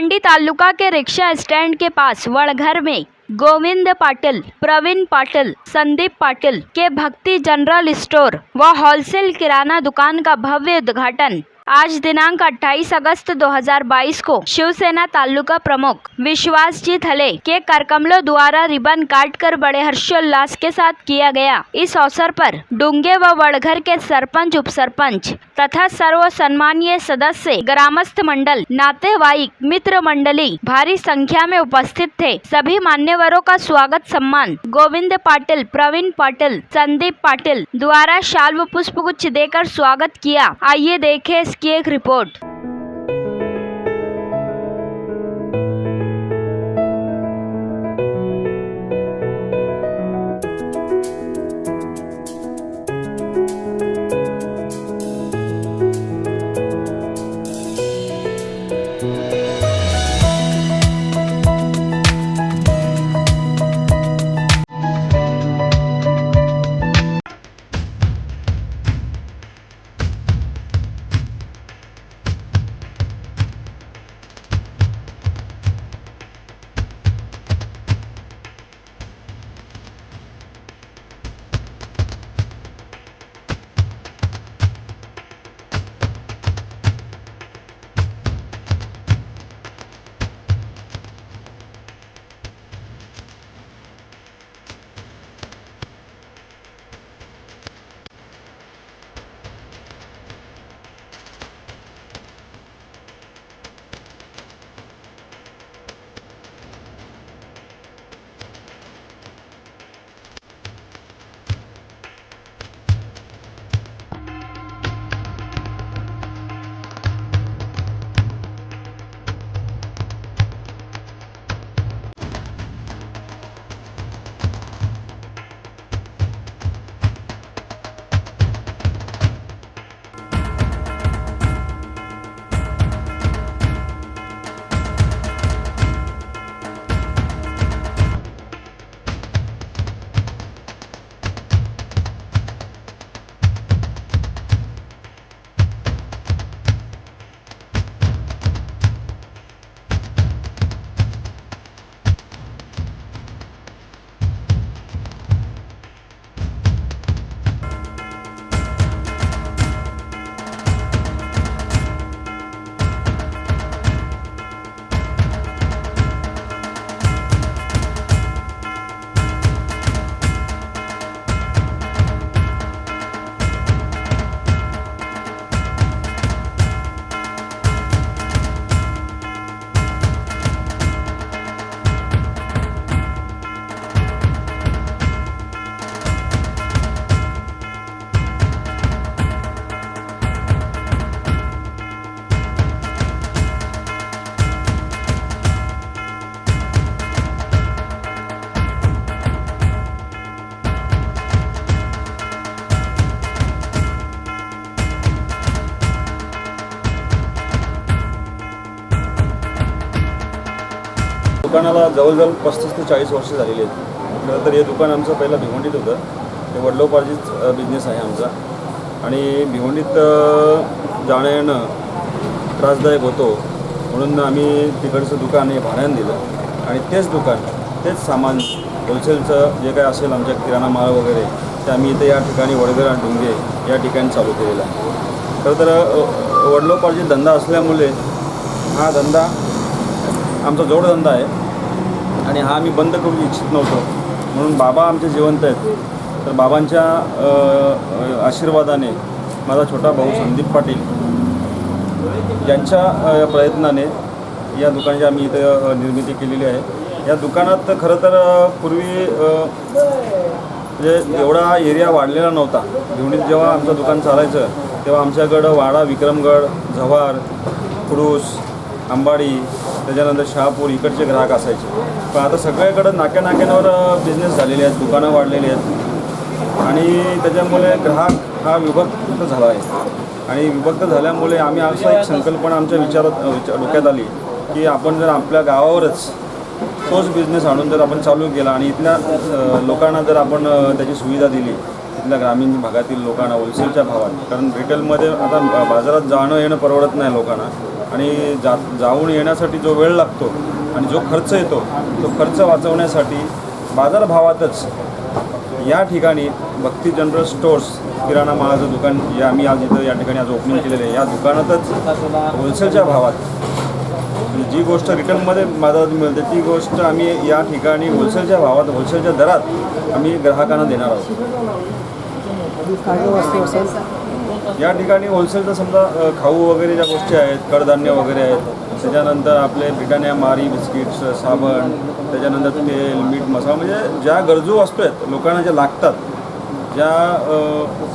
भिवंडी तालुका के rickshaw stand के pass वड़घर में गोविंद पाटिल, प्रवीण पाटिल, संदीप पाटिल के भक्ति general store व होलसेल किराना दुकान का भव्य उद्घाटन आज दिनांक 28 अगस्त 2022 को शिवसेना तालुका प्रमुख विश्वासजीत हले के करकमलों द्वारा रिबन काटकर बड़े हर्षोल्लास के साथ किया गया। इस अवसर पर डुंगे व वड़घर के सरपंच, उप सरपंच तथा सर्व सम्मानीय सदस्य, ग्रामस्थ मंडल, नातेवाईक, मित्र मंडली भारी संख्या में उपस्थित थे। सभी मान्यवरों का स्वागत सम्मान गोविंद पाटिल, प्रवीण पाटिल, संदीप पाटिल द्वारा शाल व पुष्पगुच्छ देकर स्वागत किया। आइए देखें की एक रिपोर्ट। दुकानाला जवळजवळ 35 ते 40 वर्ष झालेली आहेत। खरं तर हे दुकान आमचं पहिलं भिवंडीत होतं। ते वडिलोपार्जित बिझनेस आहे आमचा आणि भिवंडीत जाणं येणं त्रासदायक होतो म्हणून आम्ही तिकडचं दुकान हे भाड्यानं दिलं आणि तेच दुकान, तेच सामान होलसेलचं जे काय असेल आमच्या किराणा माल वगैरे ते आम्ही इथे या ठिकाणी वडघर आणि डुंगे या ठिकाणी चालू केलेलं आहे। खरं तर वडिलोपार्जित धंदा असल्यामुळे हा धंदा आमचा जोडधंदा आहे आणि हा आम्ही बंद करू इच्छित नव्हतो। म्हणून बाबा आमचे जिवंत आहेत, तर बाबांच्या आशीर्वादाने माझा छोटा भाऊ संदीप पाटील यांच्या प्रयत्नाने या दुकानाची आम्ही इथं निर्मिती केलेली आहे। या दुकानात खरं तर पूर्वी म्हणजे एवढा एरिया वाढलेला नव्हता। भिवंडीत जेव्हा आमचं दुकान चालायचं तेव्हा आमच्याकडं वाडा, विक्रमगड, जव्हार, खुडूस, अंबाडी, त्याच्यानंतर शहापूर इकडचे ग्राहक असायचे। पण आता सगळीकडं नाक्यानाक्यांवर बिझनेस झालेले आहेत, दुकानं वाढलेली आहेत आणि त्याच्यामुळे ग्राहक हा विभक्त झाला आहे आणि विभक्त झाल्यामुळे आम्ही असा एक संकल्पना आमच्या डोक्यात आली की आपण जर आपल्या गावावरच तोच बिझनेस आणून जर आपण चालू केला आणि इथल्या लोकांना जर आपण त्याची सुविधा दिली, इथल्या ग्रामीण भागातील लोकांना होलसेलच्या भावात, कारण रिटेलमध्ये आता बाजारात जाणं येणं परवडत नाही लोकांना आणि जाऊन येण्यासाठी जो वेळ लागतो आणि जो खर्च येतो तो खर्च वाचवण्यासाठी बाजारभावातच या ठिकाणी भक्ती जनरल स्टोर्स किराणा मालाचं दुकान जे आम्ही आज इथं या ठिकाणी आज ओपनिंग केलेलं आहे, या दुकानातच होलसेलच्या भावात म्हणजे जी गोष्ट रिटेलमध्ये बाजारात मिळते ती गोष्ट आम्ही या ठिकाणी होलसेलच्या भावात होलसेलच्या दरात आम्ही ग्राहकांना देणार आहोत. या ठिकाणी होलसेलचं समजा खाऊ वगैरे ज्या गोष्टी आहेत, कडधान्य वगैरे आहेत, त्याच्यानंतर आपले ब्रिटानिया मारी बिस्किट्स, साबण, त्याच्यानंतर तेल, मीठ, मसाला म्हणजे ज्या गरजू वस्तू आहेत लोकांना ज्या लागतात, ज्या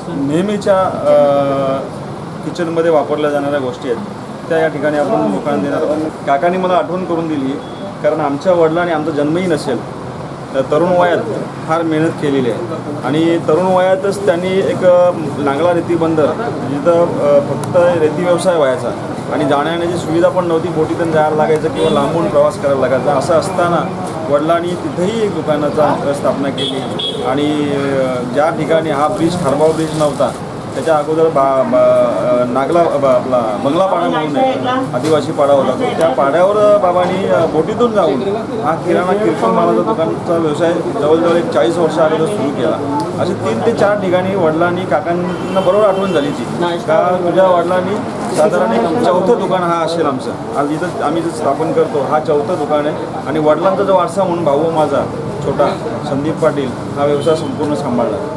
नेहमीच्या किचनमध्ये वापरल्या जाणाऱ्या गोष्टी आहेत त्या या ठिकाणी आपण लोकांना देणार आहोत. काकांनी मला आठवण करून दिली कारण आमच्या वडिलांनी आमचा जन्मही नसेल तर तरुण वयात फार मेहनत केलेली आहे आणि तरुण वयातच त्यांनी एक नांगला रेती बंदर जिथं फक्त रेती व्यवसाय व्हायचा आणि जाण्याची सुविधा पण नव्हती, बोटीतून जायला लागायचं किंवा लांबून प्रवास करायला लागायचा. असं असताना वडिलांनी तिथेही एक दुकानाचा स्थापना केली आणि ज्या ठिकाणी हा ब्रिज खारबाव ब्रिज नव्हता त्याच्या अगोदर नागला आपला बंगला पाडा म्हणून आहे, आदिवासी पाडा होता तो, त्या पाड्यावर बाबांनी बोटीतून जाऊन हा किराणा किरकोळ मालाचा दुकानचा व्यवसाय जवळजवळ एक 40 वर्ष अगोदर सुरू केला. असे 3 ते 4 ठिकाणी वडिलांनी काकांना बरोबर आठवण झाली ती का तुझ्या वडिलांनी साधारण एक 4थं दुकान हा असेल आमचं. आज इथं आम्ही जे स्थापन करतो हा 4थं दुकान आहे आणि वडिलांचा जो वारसा म्हणून भाऊ माझा छोटा संदीप पाटील हा व्यवसाय संपूर्ण सांभाळला.